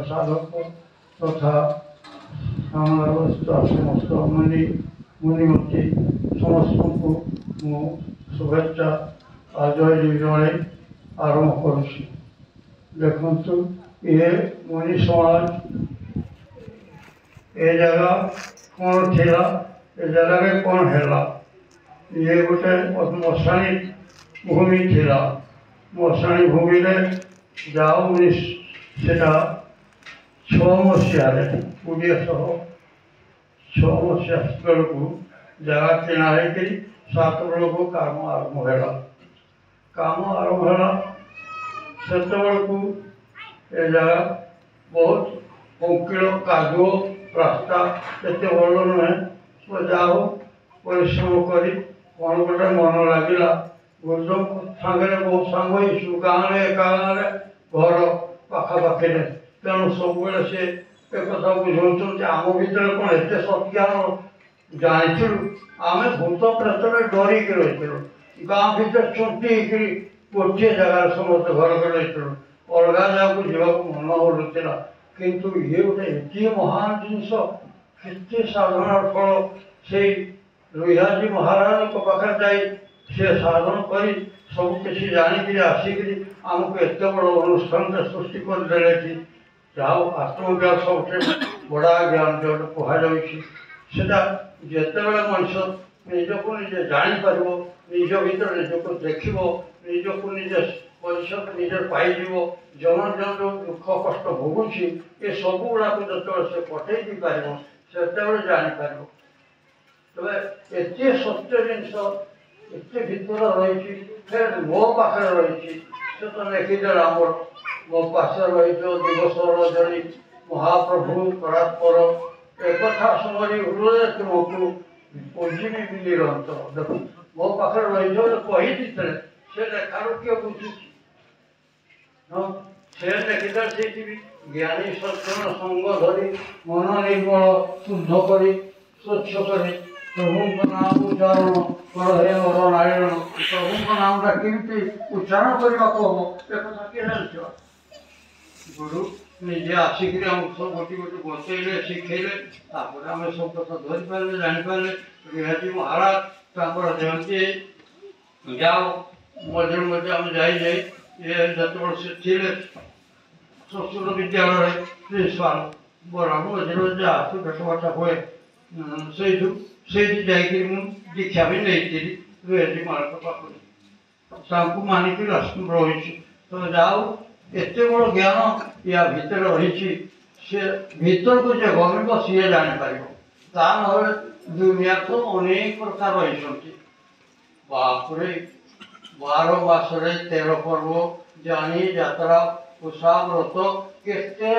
साधक तथा समस्त मुनिमती समस्त को शुभेच्छा जय जय आरंभ करुँच। देखु ये मुनि समाज ए जगह कौन थिला ए जगह कौन है ये गोटे मशाणी भूमि थिला। मशाणी भूमि में जाओ 1906 मसीह 1906 बेलू जगह किणा है 7 बेलू काम आरंभ है। काम आरंभ है से बेलू ए जगह बहुत पंकिल कादुओ रास्ता एत भल नुहे तो जाओ परिश्रम कर कौन गोटे मन लगे गुरुजन सागर बहुत सांग गाँव गाँव घर पाखापाखि तेणु सब से एक बुझाऊँ आम भर कौन एत सत्यान जानी आम भूत प्रेत डरिक रही गाँ भर चुटी गोटे जगार समस्त घर कर रही अलग जगह जावा मन हलुला किंतु ये गोटे एति महान जिनस के साधनार फल से लोहाजी महाराज पाखे जाई से साधन कर सबकि जाणिक आसिक आमको एत बड़ अनुष्ठान सृष्टि करदे कि जाओ आत्मज्ञान सबसे बड़ा ज्ञान जो कहुटा जिते बड़े मनुष्य निजक निजे जापर निज भर निजक देख निजक निजे परिषद निजे पाई जन जन जो दुख कष्ट भोगुची ये सब गुड़ाक जो से पठे दी पार से जापर तेज एत सत्य जिनस एत भर रही फिर मो पाखे रही से तो देखीदे आम मो पास रही दिवस रजनी महाप्रभु परात्पर एक समझ हृदय तुमको उजीवी निरंत देख मो पाखे रही कही से देखार किए बुझुची से देखीदे से ज्ञानी सज्जन संग धरी मन निर्मल शुद्ध कर स्वच्छ कर प्रभु नाम उच्चारण कर हे नर नारायण प्रभु नामटा केमती उच्चारण करने को हम एक किए जान गुरु निजे आसिक सब गोटे गोटे बचैले शिखेले आम सब कथा धरी पारे जापारे रिहाजी महाराज जयंती जाओ मझे मझे आम जाई ये जो से थे संस्कृत विद्यालय प्रिंसिपाल बड़ा मझे मझे आसू भेटबाटा हुए से दीक्षा भी नहीं रोहाजी महाराज पाख मानिक रही तो जाओ एत बड़ ज्ञान या भितर रही से भीतर को जो गमिब सी जापर ता ना दुनिया तो अनेक प्रकार रही बापरे 12 मासरे 13 पर्व जानी यात्रा उषा व्रत केते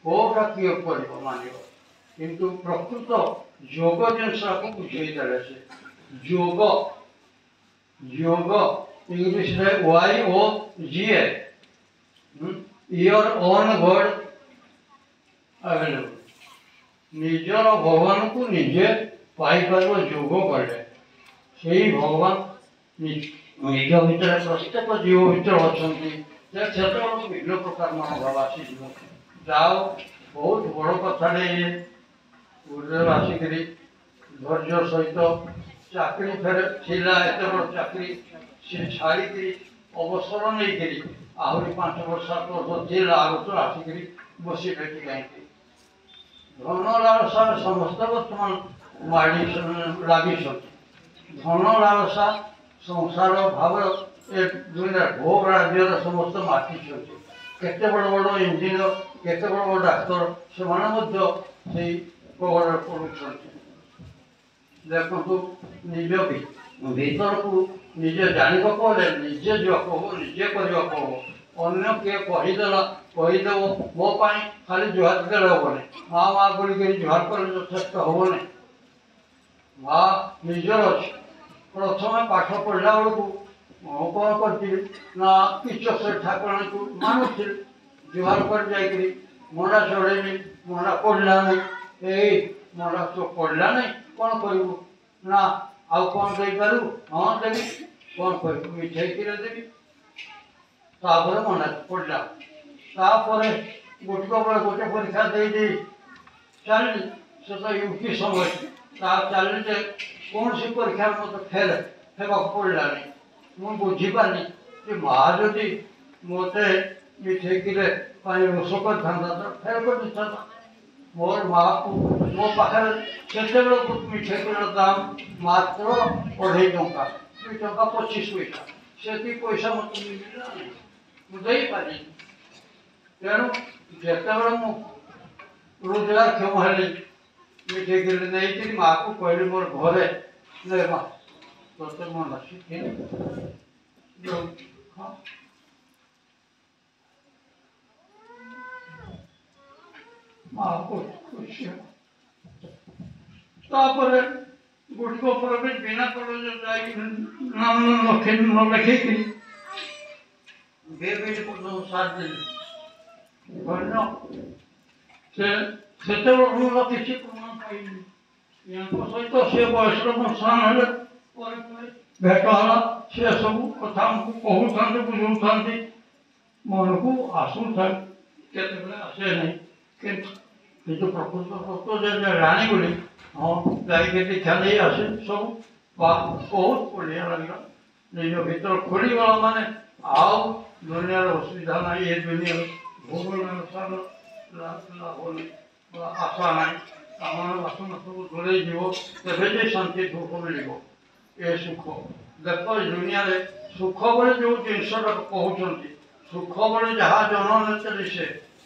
कौटा किए कर मान किंतु प्रकृत योग जिनस को बुझेदे से योग योग इंग्लिश में YOG your own God available निजर भगवान को निजे पाइपर योग कले से भगवान निज भर प्रत्येक जीव भर अच्छा विभिन्न प्रकार मनोभाव आसी जाओ बहुत बड़ कथा गुरुदेव आसिक धैर्य सहित चाकरी फेर थिला एत बड़ चाकरी सी छाड़ी अवसर नहीं आहरी 5 वर्ष 7 वर्ष थी आगत आसिक बसी बैठी कहीं धन लालसा समस्त बर्तमान माड़ी लगी धन लालसा संसार भाव दुनिया भोग राज्य समस्त माटी केते बड़ बड़ इंजीनियर केते बड़ बड़ डाक्तर से कवर कर देखु निज भीतर को निजे जाना कहले निजे जप निजे करने अन्य किए कहीदेव मो खाली जुहार देले हेनी माँ माँ बोलिक जुहार कर यथेष्ट हेनी माँ निजर अच्छे प्रथम पाठ पढ़ला बेलू कौन करी ना किचक ठाकुराणी को मानुी जुहार कर जाकि मंडा चढ़ेली मंडा पढ़ला नहीं यही मंडा तो पढ़ला नहीं कौन करू ना आउ कौन देपारू हाँ देवी कौन कर मिठाई किलो देवी तापर मंडा पढ़ला तापर गोटक बेले गोटे परीक्षा दे चली से तो यूपी समय चली कौन सी परीक्षा मत फेल हेबा पड़ा मुझे बुझीपारि कि माँ जदि मत मिठेकिले रोष कर फेल कर देता मोर माँ को मो पाखे से मिठेकिर दाम मात्र 2.5 टंका 2 टंका 25 पैसा से पैसा मत मिलला मुझे पारि तेणु जिते मु रोजगार क्षम हेली मिठेकिर नहीं माँ को कहली मोर घरे ले माँ तो मन अच्छी माँ को खुशी तापर गुटक पर भी बिना कॉलेज नाम लखे न लिखिकी बेबी को 7 दिन से किसी प्रमाण पाइनि सहित से बयस मुसान भेटला से सब कथा कहते बुझा मन को आसूता केत आसे नहीं किंतु प्रकृत तत्व राणी बोली हाँ गाई दीक्षा नहीं आसे सब बहुत बढ़िया लगे निज भर खोलीगला माने आउ दुनिया असुविधा ना ये दुनिया भूगोल अनुसार लाभ नहीं आशा ना कामना बासना सब दूरे तेज शांति दुख मिल ए सुख देख दुनिया सुख बोले जो जिनसा कहते सुख बोले जहाँ जन नेतरी से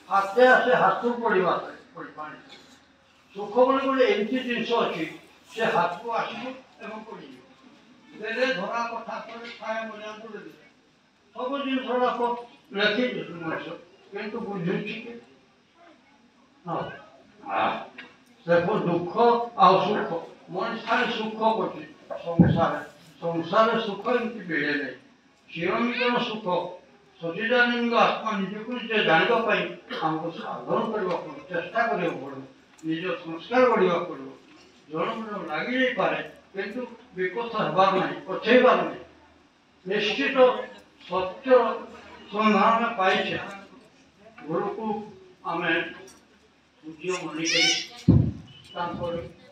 हाथे आसे हाथ पड़ा सुख बोले गोटे एमती जिनस अच्छी से हाथ को आसो पड़े धरा कथा खाए मजा सब जिन लिखी मनुष्य कितु बुझुची देखो दुख आ सुख मनुष्य सुख कर संसार संसार सुख एमती मिले नहीं चिरंतन सुख सचिदानंद आत्मा निजक निजे जानापी आमको साधन करने चेष्टा करा पड़ो निज संस्कार बढ़ा पड़ो जन मन लगे पारे किंतु विपथ हबार ना पछेबार नहीं निश्चित सत्य सन्धान पाइछे गुरु को आम पूज्य मनिक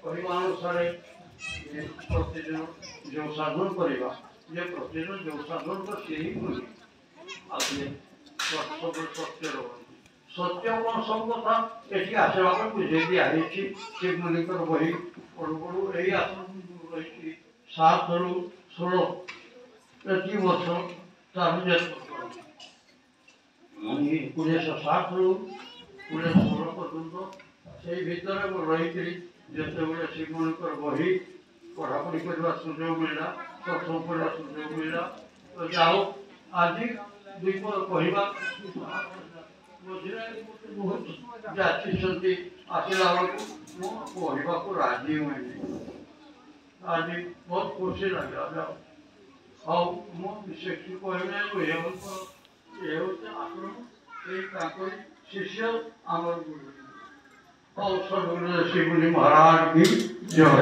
कहवानुसार प्रतिदिन जो साधन करवा प्रतिदिन जो साधन तो से ही मुनि आगे सत्य रही सत्य कौन सब कथा ये आसवा बुझे दिखाई शिव मुनिकर बही पढ़ू पढ़ू यही आश्रम रही 7 ରୁ 16 प्रति वर्ष चार्ज 1960 ରୁ 1916 पर्यंत से भितर रही जिते शिव मुनिकर बही पढ़ापढ़ी करने सुजोग मिलला सत्संग करने सुजोग मिलला तो जाओ आज द्वीप कहवा बहुत जाति आसला बेलू कहवा को राजी हुए आज बहुत खुशी लगे जाओ हाँ मुझे कहना ये आश्रम शिष्य आमर गुरु और सदगुरु शिव मुनि महाराज की जय।